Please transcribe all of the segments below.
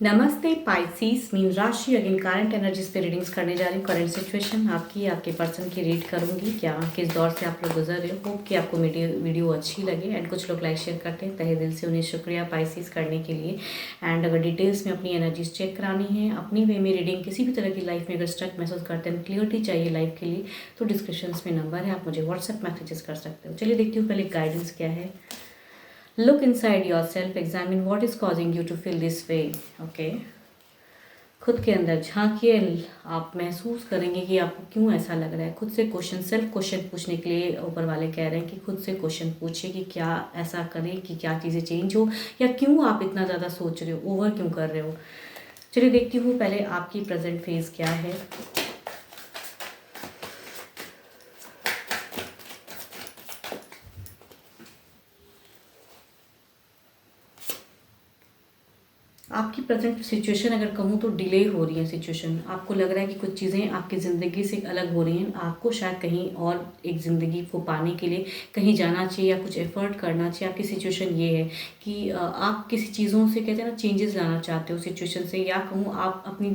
नमस्ते पाइसीस मीन राशि again current energies पे रीडिंग्स करने जा रही हूँ। करंट सिचुएशन आपकी आपके पर्सन की रीड करूंगी। क्या किस दौर से आप लोग गुजर रहे हो। होप कि आपको वीडियो अच्छी लगे एंड कुछ लोग लाइक शेयर करते हैं, तहे दिल से उन्हें शुक्रिया पाइसीस करने के लिए। एंड अगर डिटेल्स में अपनी एनर्जीज चेक करानी है, अपनी वे में रीडिंग किसी भी तरह की लाइफ में अगर स्ट्रक महसूस करते हैं, क्लियरिटी चाहिए लाइफ के लिए, तो डिस्क्रिप्शन में नंबर है, आप मुझे व्हाट्सएप मैसेजेस कर सकते हो। चलिए देखती हूँ पहले गाइडेंस क्या है। Look inside yourself, examine what is causing you to feel this way. Okay. खुद के अंदर झांकिए, आप महसूस करेंगे कि आपको क्यों ऐसा लग रहा है। खुद से क्वेश्चन, सेल्फ क्वेश्चन पूछने के लिए ऊपर वाले कह रहे हैं कि खुद से क्वेश्चन पूछिए कि क्या ऐसा करें कि क्या चीज़ें चेंज हो, या क्यों आप इतना ज़्यादा सोच रहे हो, ओवर क्यों कर रहे हो। चलिए देखती हूँ पहले आपकी प्रेजेंट फेज क्या है। आपकी प्रेजेंट सिचुएशन अगर कहूँ तो डिले हो रही है सिचुएशन। आपको लग रहा है कि कुछ चीज़ें आपकी ज़िंदगी से अलग हो रही हैं। आपको शायद कहीं और एक ज़िंदगी को पाने के लिए कहीं जाना चाहिए या कुछ एफर्ट करना चाहिए। आपकी सिचुएशन ये है कि आप किसी चीज़ों से कहते हैं ना चेंजेस लाना चाहते हो सिचुएशन से, या कहूँ आप अपनी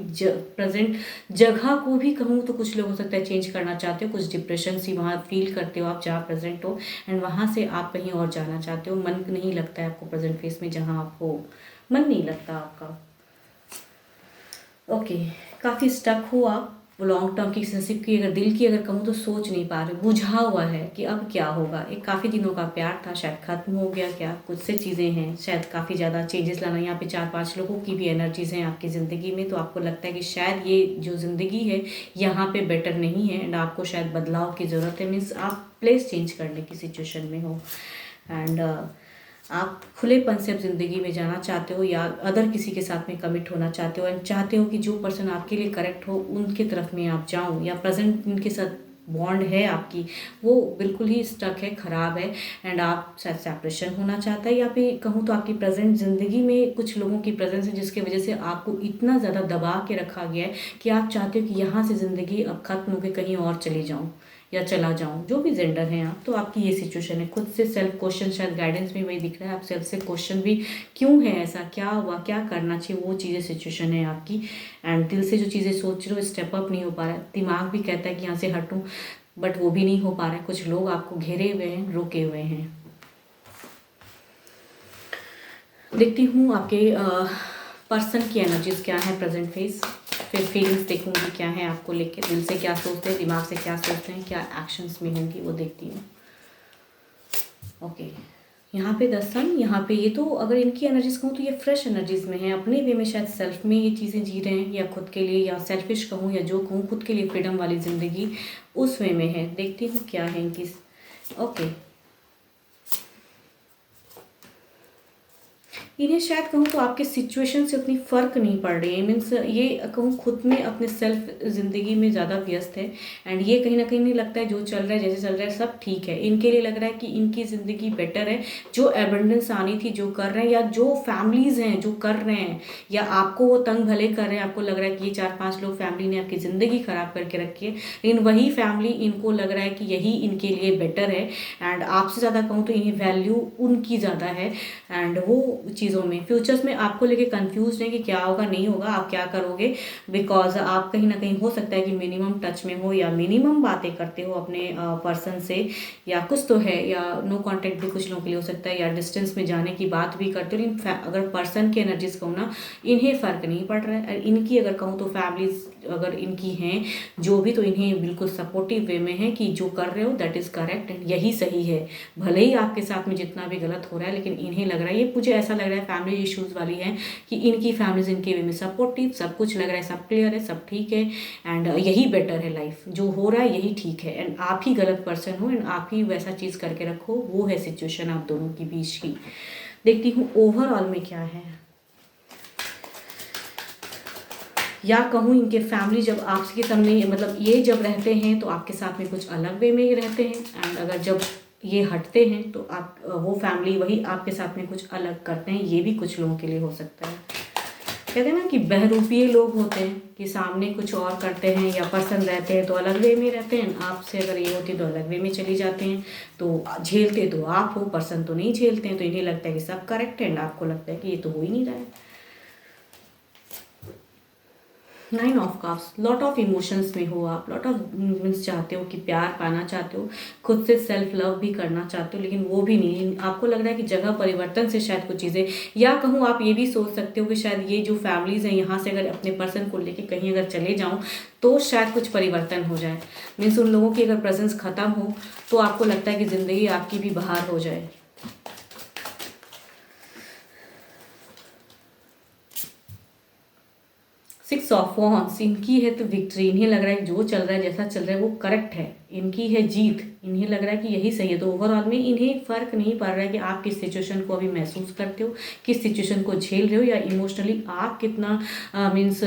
प्रेजेंट जगह को भी कहूँ तो कुछ लोग हो सकता है चेंज करना चाहते हो। कुछ डिप्रेशन सी वहाँ फील करते हो आप जहाँ प्रेजेंट हो, एंड वहाँ से आप कहीं और जाना चाहते हो। मन नहीं लगता है आपको प्रेजेंट फेस में जहाँ आप हो, मन नहीं लगता आपका। ओके, काफ़ी स्टक हो आप लॉन्ग टर्म की रिलेशनशिप की, अगर दिल की अगर कहूँ तो सोच नहीं पा रहे, बुझा हुआ है कि अब क्या होगा। एक काफ़ी दिनों का प्यार था, शायद ख़त्म हो गया, क्या कुछ से चीज़ें हैं, शायद काफ़ी ज़्यादा चेंजेस लाना। यहाँ पे 4-5 लोगों की भी एनर्जीज हैं आपकी ज़िंदगी में, तो आपको लगता है कि शायद ये जो ज़िंदगी है यहाँ पे बेटर नहीं है एंड आपको शायद बदलाव की ज़रूरत है। मीन्स आप प्लेस चेंज करने की सिचुएशन में हो, एंड आप खुलेपन से अब ज़िंदगी में जाना चाहते हो, या अदर किसी के साथ में कमिट होना चाहते हो, एंड चाहते हो कि जो पर्सन आपके लिए करेक्ट हो उनके तरफ में आप जाऊं, या प्रेजेंट उनके साथ बॉन्ड है आपकी वो बिल्कुल ही स्टक है, ख़राब है, एंड आप शायद सेपरेशन होना चाहता है। या फिर कहूँ तो आपकी प्रेजेंट ज़िंदगी में कुछ लोगों की प्रेजेंस है जिसकी वजह से आपको इतना ज़्यादा दबा के रखा गया है कि आप चाहते हो कि यहाँ से ज़िंदगी अब ख़त्म होकर कहीं और चली जाऊँ या चला जाऊं। जो भी जेंडर हैं आप, तो आपकी ये सिचुएशन है। खुद से सेल्फ क्वेश्चन, शायद गाइडेंस में वही दिख रहा है, आप सेल्फ से क्वेश्चन भी क्यों है ऐसा, क्या हुआ, क्या करना चाहिए, वो चीज़ें सिचुएशन है आपकी। एंड दिल से जो चीज़ें सोच रहे हो स्टेप अप नहीं हो पा रहा है। दिमाग भी कहता है कि यहाँ से हटूँ, बट वो भी नहीं हो पा रहा है। कुछ लोग आपको घेरे हुए हैं, रोके हुए हैं। देखती हूँ आपके पर्सन की एनर्जीज क्या है प्रेजेंट फेस, फिर फीलिंग्स देखूंगी क्या है आपको लेके, दिल से क्या सोचते हैं, दिमाग से क्या सोचते हैं, क्या एक्शंस में होंगी वो देखती हूँ। ओके, यहाँ पे 10 सन, यहाँ पे ये तो अगर इनकी एनर्जीज कहूँ तो ये फ्रेश एनर्जीज में है, अपने वे में शायद सेल्फ में ये चीज़ें जी रहे हैं, या खुद के लिए, या सेल्फिश कहूँ, या जो कहूँ खुद के लिए फ्रीडम वाली ज़िंदगी उस वे में है। देखती हूँ क्या है इनकी। ओके, इन्हें शायद कहूँ तो आपके सिचुएशन से उतनी फ़र्क नहीं पड़ रही है। मीन्स ये कहूँ खुद में अपने सेल्फ ज़िंदगी में ज़्यादा व्यस्त है, एंड ये कहीं ना कहीं नहीं लगता है जो चल रहा है, जैसे चल रहा है सब ठीक है। इनके लिए लग रहा है कि इनकी ज़िंदगी बेटर है, जो एबंडेंस आनी थी जो कर रहे हैं, या जो फैमिलीज़ हैं जो कर रहे हैं, या आपको वो तंग भले कर रहे हैं। आपको लग रहा है कि ये 4-5 लोग फैमिली ने आपकी ज़िंदगी ख़राब करके रखी है, लेकिन वही फैमिली इनको लग रहा है कि यही इनके लिए बेटर है, एंड आपसे ज़्यादा कहूँ तो इन्हें वैल्यू उनकी ज़्यादा है। एंड वो चीज़ों में फ्यूचर्स में आपको लेके कंफ्यूज है कि क्या होगा नहीं होगा, आप क्या करोगे, बिकॉज आप कहीं ना कहीं हो सकता है कि मिनिमम टच में हो, या मिनिमम बातें करते हो अपने पर्सन से, या कुछ तो है, या नो कांटेक्ट भी कुछ लोगों के लिए हो सकता है, या डिस्टेंस में जाने की बात भी करते हो। लेकिन अगर पर्सन की एनर्जीज कहूँ ना, इन्हें फ़र्क नहीं पड़ रहा है। इनकी अगर कहूँ तो फैमिलीज अगर इनकी हैं जो भी, तो इन्हें बिल्कुल सपोर्टिव वे में है कि जो कर रहे हो दैट इज़ करेक्ट एंड यही सही है। भले ही आपके साथ में जितना भी गलत हो रहा है, लेकिन इन्हें लग रहा है, ये मुझे ऐसा लग रहा है फैमिली इश्यूज़ वाली है कि इनकी फैमिलीज इनके वे में सपोर्टिव, सब कुछ लग रहा है, सब क्लियर है, सब ठीक है, एंड यही बेटर है। लाइफ जो हो रहा है यही ठीक है, एंड आप ही गलत पर्सन हो, एंड आप ही वैसा चीज़ करके रखो। वो है सिचुएशन आप दोनों की बीच की। देखती हूँ ओवरऑल में क्या है, या कहूँ इनके फैमिली जब आपके सामने, मतलब ये जब रहते हैं तो आपके साथ में कुछ अलग वे में रहते हैं, एंड अगर जब ये हटते हैं तो आप वो फैमिली वही आपके साथ में कुछ अलग करते हैं। ये भी कुछ लोगों के लिए हो सकता है। कहते हैं ना कि बहरूपीय लोग होते हैं कि सामने कुछ और करते हैं, या पर्सन रहते हैं तो अलग वे में रहते हैं, आपसे अगर ये होती तो अलग वे में चली जाते हैं। तो झेलते तो आप हो, पर्सन तो नहीं झेलते हैं, तो इन्हें लगता है कि सब करेक्ट है, एंड आपको लगता है कि ये तो हो ही नहीं रहा है। Nine of cups, lot of emotions में हो आप, लॉट ऑफ मीन्स चाहते हो कि प्यार पाना चाहते हो, खुद से सेल्फ लव भी करना चाहते हो, लेकिन वो भी नहीं, आपको लग रहा है कि जगह परिवर्तन से शायद कुछ चीज़ें, या कहूँ आप ये भी सोच सकते हो कि शायद ये जो फैमिलीज़ हैं यहाँ से अगर अपने पर्सन को लेके कहीं अगर चले जाऊँ तो शायद कुछ परिवर्तन हो जाए। मीन्स उन लोगों की अगर प्रेजेंस ख़त्म हो तो आपको लगता है कि ज़िंदगी आपकी भी बाहर हो जाए। सिक्स ऑफ वॉन्ड्स, इनकी है तो विक्ट्री, इन्हें लग रहा है जो चल रहा है जैसा चल रहा है वो करेक्ट है, इनकी है जीत, इन्हें लग रहा है कि यही सही है। तो ओवरऑल में इन्हें फ़र्क नहीं पड़ रहा है कि आप किस सिचुएशन को अभी महसूस करते हो, किस सिचुएशन को झेल रहे हो, या इमोशनली आप कितना मीन्स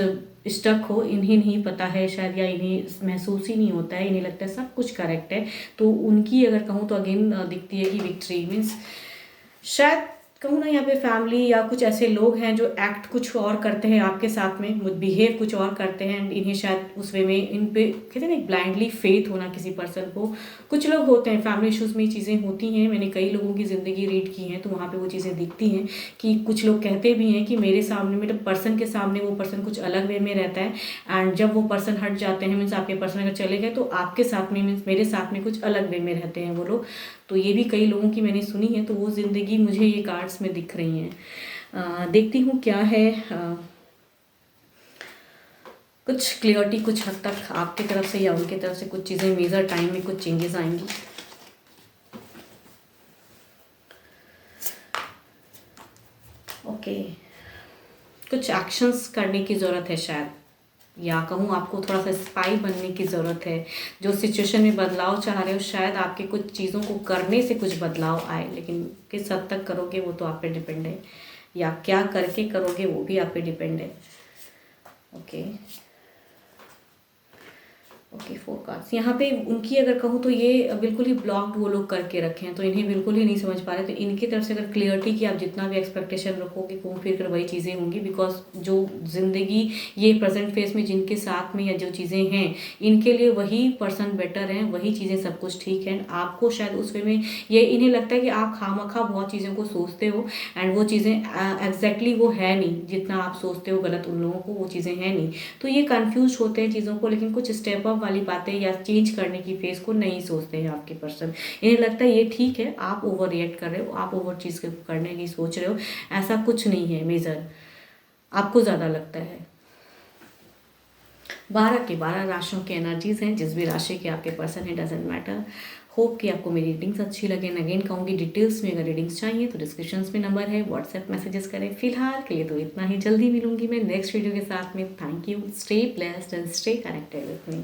स्टक हो, इन्हें नहीं पता है शायद, या इन्हें महसूस ही नहीं होता है, इन्हें लगता है सब कुछ करेक्ट है। तो उनकी अगर कहूँ तो अगेन दिखती है कि विक्ट्री मीन्स शायद कहूँ ना, यहाँ पे फैमिली या कुछ ऐसे लोग हैं जो एक्ट कुछ और करते हैं आपके साथ में, बिहेव कुछ और करते हैं, इन्हें शायद उस वे में इन पे कहते हैं ना ब्लाइंडली फेथ होना किसी पर्सन को। कुछ लोग होते हैं फैमिली इश्यूज़ में ये चीज़ें होती हैं, मैंने कई लोगों की ज़िंदगी रीड की है तो वहाँ पे वो चीज़ें दिखती हैं कि कुछ लोग कहते भी हैं कि मेरे सामने, मेरे पर्सन के सामने वो पर्सन कुछ अलग वे में रहता है, एंड जब वो पर्सन हट जाते हैं मीन्स आपके पर्सन अगर चले गए तो आपके साथ में मीन्स मेरे साथ में कुछ अलग वे में रहते हैं वो लोग। तो ये भी कई लोगों की मैंने सुनी है, तो वो ज़िंदगी मुझे ये कार्ड्स में दिख रही हैं। देखती हूँ क्या है। कुछ क्लियरिटी कुछ हद तक आपकी तरफ से या उनकी तरफ से कुछ चीज़ें मेजर टाइम में कुछ चेंजेस आएंगी। ओके, कुछ एक्शंस करने की ज़रूरत है शायद, या कहूँ आपको थोड़ा सा स्पाई बनने की ज़रूरत है। जो सिचुएशन में बदलाव चाह रहे हो शायद आपके कुछ चीज़ों को करने से कुछ बदलाव आए, लेकिन किस हद तक करोगे वो तो आप पे डिपेंड है, या क्या करके करोगे वो भी आप पे डिपेंड है। ओके ओके, फोर कार्ड्स यहाँ पे उनकी अगर कहूँ तो ये बिल्कुल ही ब्लॉक्ड वो लोग करके रखे हैं, तो इन्हें बिल्कुल ही नहीं समझ पा रहे। तो इनकी तरफ से अगर क्लियरिटी की आप जितना भी एक्सपेक्टेशन रखोगे घूम फिर कर वही चीज़ें होंगी, बिकॉज जो ज़िंदगी ये प्रेजेंट फेस में जिनके साथ में या जो चीज़ें हैं इनके लिए वही पर्सन बेटर हैं, वही चीज़ें सब कुछ ठीक है। आपको शायद उस वे में ये इन्हें लगता है कि आप खामखा बहुत चीज़ों को सोचते हो, एंड वो चीज़ें एग्जैक्टली वो है नहीं, जितना आप सोचते हो गलत उन लोगों को वो चीज़ें हैं नहीं। तो ये कन्फ्यूज होते हैं चीज़ों को, लेकिन कुछ स्टेप अप वाली बातें या चेंज करने की फेज को नहीं सोचते हैं आपके पर्सन। इन्हें लगता है ये ठीक है, आप ओवर रिएक्ट कर रहे हो, आप ओवर चीज़ करने की सोच रहे हो, ऐसा कुछ नहीं है मेजर, आपको ज़्यादा लगता है। 12 के 12 राशियों की एनर्जीज हैं, जिस भी राशि के आपके पर्सन है डजेंट मैटर। होप कि आपको मेरी रीडिंग्स अच्छी लगे। अगेन कहूँगी डिटेल्स में अगर रीडिंग्स चाहिए तो डिस्क्रिप्शन में नंबर है, व्हाट्सएप मैसेजेस करें। फिलहाल के लिए तो इतना ही, जल्दी मिलूंगी मैं नेक्स्ट वीडियो के साथ में। Thank you, stay blessed and stay connected with me.